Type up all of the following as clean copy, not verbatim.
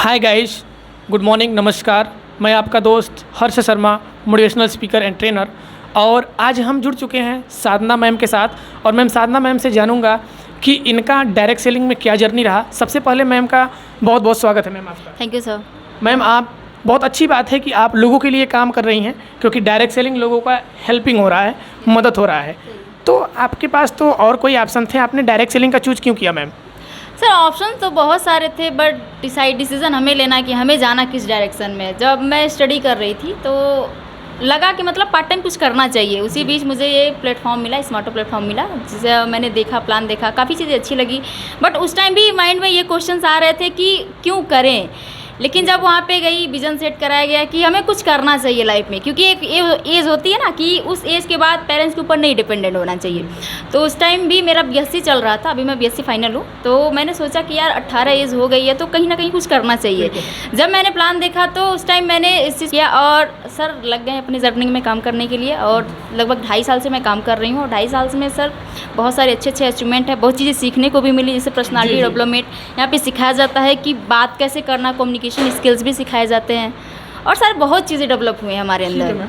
Hi guys, good morning, नमस्कार। मैं आपका दोस्त Harsh Sharma, motivational speaker and trainer. और आज हम जुड़ चुके हैं साधना मैम के साथ और मैम साधना मैम से जानूंगा कि इनका डायरेक्ट सेलिंग में क्या जर्नी रहा। सबसे पहले मैम का बहुत बहुत स्वागत है मैम आपका। Thank you sir. मैम आप बहुत अच्छी बात है कि आप लोगों के लिए काम कर रही हैं, क्योंकि डायरेक्ट सेलिंग लोगों का हेल्पिंग हो रहा है, मदद हो रहा है। तो आपके पास तो और कोई ऑप्शन थे, आपने डायरेक्ट सेलिंग का चूज़ क्यों किया मैम? सर ऑप्शन तो बहुत सारे थे, बट डिसीज़न हमें लेना कि हमें जाना किस डायरेक्शन में। जब मैं स्टडी कर रही थी तो लगा कि मतलब पार्ट टाइम कुछ करना चाहिए। उसी बीच मुझे ये प्लेटफॉर्म मिला, स्मार्टो प्लेटफॉर्म मिला, जिसे मैंने देखा, प्लान देखा, काफ़ी चीज़ें अच्छी लगी। बट उस टाइम भी माइंड में ये क्वेश्चंस आ रहे थे कि क्यों करें। लेकिन जब वहाँ पे गई, विजन सेट कराया गया कि हमें कुछ करना चाहिए लाइफ में, क्योंकि एक एज होती है ना कि उस एज के बाद पेरेंट्स के ऊपर नहीं डिपेंडेंट होना चाहिए। तो उस टाइम भी मेरा बीएससी चल रहा था, अभी मैं बीएससी फाइनल हूँ। तो मैंने सोचा कि यार 18 एज हो गई है तो कहीं ना कहीं कुछ करना चाहिए। जब मैंने प्लान देखा तो उस टाइम मैंने इस चीज़ किया और सर लग गए अपनी जर्निंग में काम करने के लिए। और लगभग 2.5 साल से मैं काम कर रही हूँ और 2.5 साल में सर बहुत सारे अच्छे अचीवमेंट है, बहुत चीज़ें सीखने को भी मिली, जैसे पर्सनालिटी डेवलपमेंट। यहाँ पे सिखाया जाता है कि बात कैसे करना, कम्युनिकेशन स्किल्स भी सिखाए जाते हैं और सर बहुत चीज़ें डेवलप हुई हैं हमारे अंदर।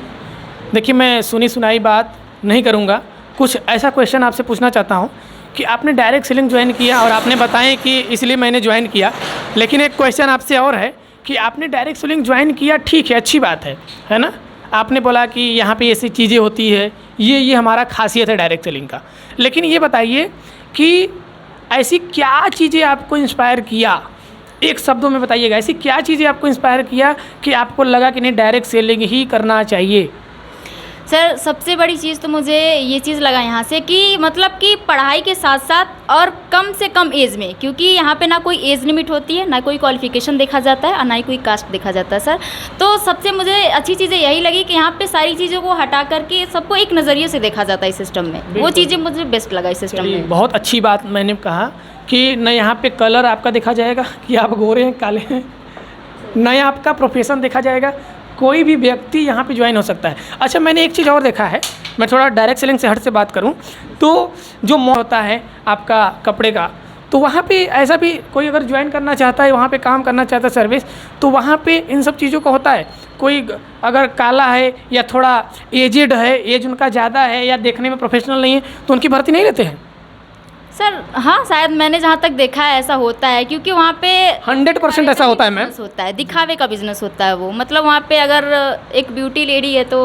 देखिए, मैं सुनी सुनाई बात नहीं करूँगा, कुछ ऐसा क्वेश्चन आपसे पूछना चाहता हूँ कि आपने डायरेक्ट सेलिंग ज्वाइन किया और आपने बताएं कि इसलिए मैंने ज्वाइन किया। लेकिन एक क्वेश्चन आपसे और है कि आपने डायरेक्ट सेलिंग ज्वाइन किया, ठीक है, अच्छी बात है ना। आपने बोला कि यहाँ पे ऐसी चीज़ें होती है, ये हमारा खासियत है डायरेक्ट सेलिंग का। लेकिन ये बताइए कि ऐसी क्या चीज़ें आपको इंस्पायर किया, एक शब्दों में बताइएगा, ऐसी क्या चीज़ें आपको इंस्पायर किया कि आपको लगा कि नहीं डायरेक्ट सेलिंग ही करना चाहिए? सर सबसे बड़ी चीज़ तो मुझे ये चीज़ लगा यहाँ से कि मतलब कि पढ़ाई के साथ साथ और कम से कम एज में, क्योंकि यहाँ पे ना कोई एज लिमिट होती है, ना कोई क्वालिफिकेशन देखा जाता है और ना ही कोई कास्ट देखा जाता है सर। तो सबसे मुझे अच्छी चीज़ें यही लगी कि यहाँ पे सारी चीज़ों को हटा करके सबको एक नज़रिए से देखा जाता है इस सिस्टम में। वो चीज़ें मुझे बेस्ट लगा इस सिस्टम में। बहुत अच्छी बात मैंने कहा कि न यहाँ पे कलर आपका देखा जाएगा कि आप गोरे हैं, काले हैं, न आपका प्रोफेशन देखा जाएगा, कोई भी व्यक्ति यहाँ पे ज्वाइन हो सकता है। अच्छा, मैंने एक चीज़ और देखा है, मैं थोड़ा डायरेक्ट सेलिंग से हट से बात करूँ तो जो मॉल होता है आपका कपड़े का, तो वहाँ पे ऐसा भी कोई अगर ज्वाइन करना चाहता है, वहाँ पे काम करना चाहता है सर्विस, तो वहाँ पे इन सब चीज़ों का होता है। कोई अगर काला है या थोड़ा एजेड है, एज उनका ज़्यादा है या देखने में प्रोफेशनल नहीं है, तो उनकी भर्ती नहीं लेते हैं सर। हाँ, शायद मैंने जहाँ तक देखा है ऐसा होता है, क्योंकि वहाँ पे 100% ऐसा होता है मैम। होता है, दिखावे का बिजनेस होता है वो। मतलब वहाँ पे अगर एक ब्यूटी लेडी है तो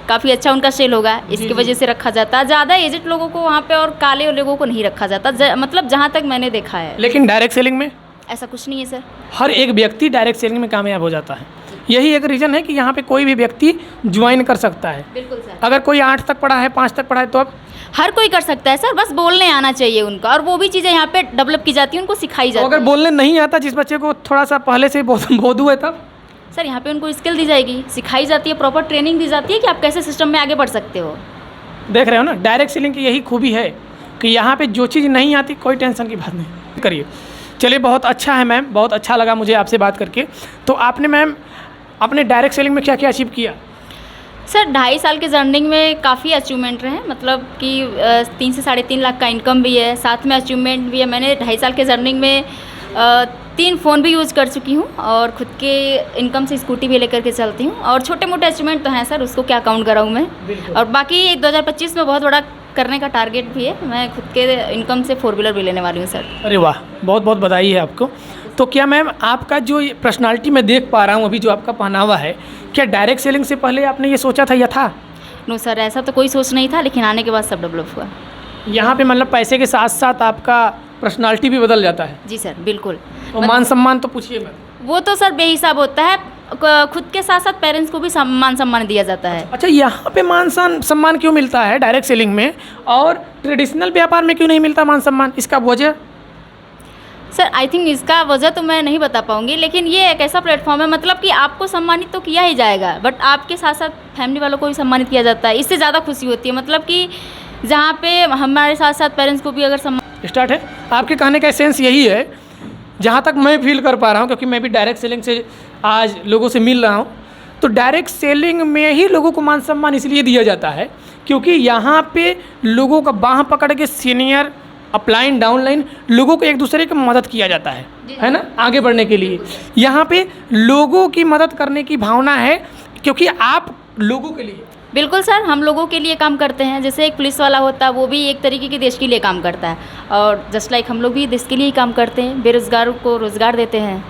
काफ़ी अच्छा उनका सेल होगा, इसकी वजह से रखा जाता है। ज़्यादा एजेड लोगों को वहाँ पे और काले लोगों को नहीं रखा जाता, मतलब जहाँ तक मैंने देखा है। लेकिन डायरेक्ट सेलिंग में ऐसा कुछ नहीं है सर। हर एक व्यक्ति डायरेक्ट सेलिंग में कामयाब हो जाता है। यही एक रीज़न है कि यहाँ पे कोई भी व्यक्ति ज्वाइन कर सकता है। बिल्कुल सर। अगर कोई 8 तक पढ़ा है, 5 तक पढ़ा है, तो अब हर कोई कर सकता है सर, बस बोलने आना चाहिए उनका, और वो भी चीज़ें यहाँ पे डेवलप की जाती हैं, उनको सिखाई जाती है। अगर बोलने नहीं आता, जिस बच्चे को थोड़ा सा पहले से बोधू है, तब सर यहाँ पे उनको स्किल दी जाएगी, सिखाई जाती है, प्रॉपर ट्रेनिंग दी जाती है कि आप कैसे सिस्टम में आगे बढ़ सकते हो। देख रहे हो ना, डायरेक्ट सेलिंग की यही खूबी है कि यहाँ पे जो चीज़ नहीं आती, कोई टेंशन की बात नहीं करिए। चलिए, बहुत अच्छा है मैम, बहुत अच्छा लगा मुझे आपसे बात करके। तो आपने मैम अपने डायरेक्ट सेलिंग में क्या क्या अचीव किया? सर 2.5 साल के जर्निंग में काफ़ी अचीवमेंट रहे, मतलब कि 3 से 3.5 लाख का इनकम भी है, साथ में अचीवमेंट भी है। मैंने 2.5 साल के जर्निंग में 3 फ़ोन भी यूज़ कर चुकी हूँ और खुद के इनकम से स्कूटी भी लेकर के चलती हूँ। और छोटे मोटे अचीवमेंट तो हैं सर, उसको क्या काउंट कराऊँ मैं। और बाकी 2025 में बहुत बड़ा करने का टारगेट भी है, मैं खुद के इनकम से 4 व्हीलर भी लेने वाली हूँ सर। अरे वाह, बहुत बहुत बधाई है आपको। तो क्या मैम आपका जो पर्सनालिटी मैं देख पा रहा हूँ अभी, जो आपका पहनावा है, क्या डायरेक्ट सेलिंग से पहले आपने ये सोचा था या था? नो सर, ऐसा तो कोई सोच नहीं था, लेकिन आने के बाद सब डेवलप हुआ। यहाँ पे मतलब पैसे के साथ साथ आपका पर्सनालिटी भी बदल जाता है। जी सर, बिल्कुल। और मान सम्मान तो पूछिए मैम। वो तो सर बेहिसाब होता है, खुद के साथ साथ पेरेंट्स को भी मान सम्मान दिया जाता है। अच्छा, यहाँ पे मान सम्मान क्यों मिलता है डायरेक्ट सेलिंग में, और ट्रेडिशनल व्यापार में क्यों नहीं मिलता मान सम्मान? इसका वजह? सर आई थिंक इसका वजह तो मैं नहीं बता पाऊंगी, लेकिन ये एक ऐसा प्लेटफॉर्म है, मतलब कि आपको सम्मानित तो किया ही जाएगा, बट आपके साथ साथ फैमिली वालों को भी सम्मानित किया जाता है। इससे ज़्यादा खुशी होती है, मतलब कि जहाँ पे हमारे साथ साथ पेरेंट्स को भी अगर सम्मान स्टार्ट है। आपके कहने का एसेंस यही है, जहाँ तक मैं फील कर पा रहा हूँ, क्योंकि मैं भी डायरेक्ट सेलिंग से आज लोगों से मिल रहा हूँ, तो डायरेक्ट सेलिंग में ही लोगों को मान सम्मान इसलिए दिया जाता है क्योंकि यहाँ पे लोगों का बाह पकड़ के सीनियर अपलाइन डाउनलाइन लोगों को एक दूसरे की मदद किया जाता है ना, आगे बढ़ने के लिए। यहाँ पे लोगों की मदद करने की भावना है, क्योंकि आप लोगों के लिए। बिल्कुल सर, हम लोगों के लिए काम करते हैं। जैसे एक पुलिस वाला होता है, वो भी एक तरीके के देश के लिए काम करता है, और जस्ट लाइक हम लोग भी देश के लिए ही काम करते हैं। बेरोजगारों को रोज़गार देते हैं,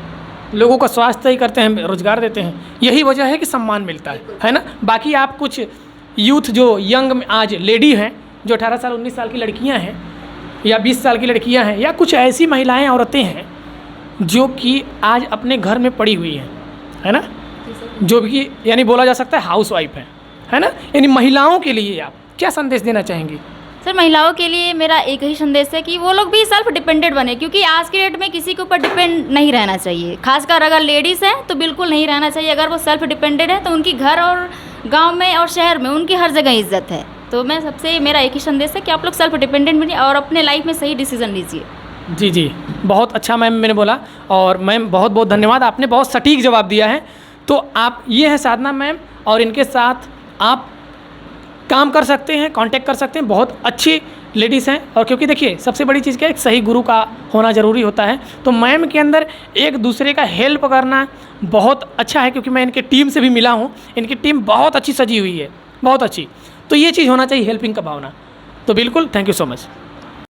लोगों का स्वास्थ्य ही करते हैं, रोजगार देते हैं। यही वजह है कि सम्मान मिलता है ना। बाकी आप कुछ यूथ जो यंग आज लेडी हैं, जो 18 साल 19 साल की लड़कियां हैं या 20 साल की लड़कियां हैं, या कुछ ऐसी महिलाएं औरतें हैं जो कि आज अपने घर में पड़ी हुई हैं, है ना, जो कि यानी बोला जा सकता है हाउस वाइफ है ना। यानी महिलाओं के लिए आप क्या संदेश देना चाहेंगी? सर महिलाओं के लिए मेरा एक ही संदेश है कि वो लोग भी सेल्फ डिपेंडेंट बने, क्योंकि आज के डेट में किसी के ऊपर डिपेंड नहीं रहना चाहिए। खासकर अगर लेडीज़ हैं तो बिल्कुल नहीं रहना चाहिए। अगर वो सेल्फ डिपेंडेंट है तो उनकी घर और गांव में और शहर में उनकी हर जगह इज्जत है। तो मैं सबसे मेरा एक ही संदेश है कि आप लोग सेल्फ डिपेंडेंट बनिए और अपने लाइफ में सही डिसीजन लीजिए। जी जी, बहुत अच्छा मैम मैंने बोला, और मैम बहुत बहुत धन्यवाद, आपने बहुत सटीक जवाब दिया है। तो आप ये है साधना मैम, और इनके साथ आप काम कर सकते हैं, कांटेक्ट कर सकते हैं। बहुत अच्छी लेडीज़ हैं, और क्योंकि देखिए सबसे बड़ी चीज़ क्या है, एक सही गुरु का होना ज़रूरी होता है। तो मैम के अंदर एक दूसरे का हेल्प करना बहुत अच्छा है, क्योंकि मैं इनके टीम से भी मिला हूँ। इनकी टीम बहुत अच्छी सजी हुई है, बहुत अच्छी। तो ये चीज़ होना चाहिए, हेल्पिंग का भावना। तो बिल्कुल, थैंक यू सो मच।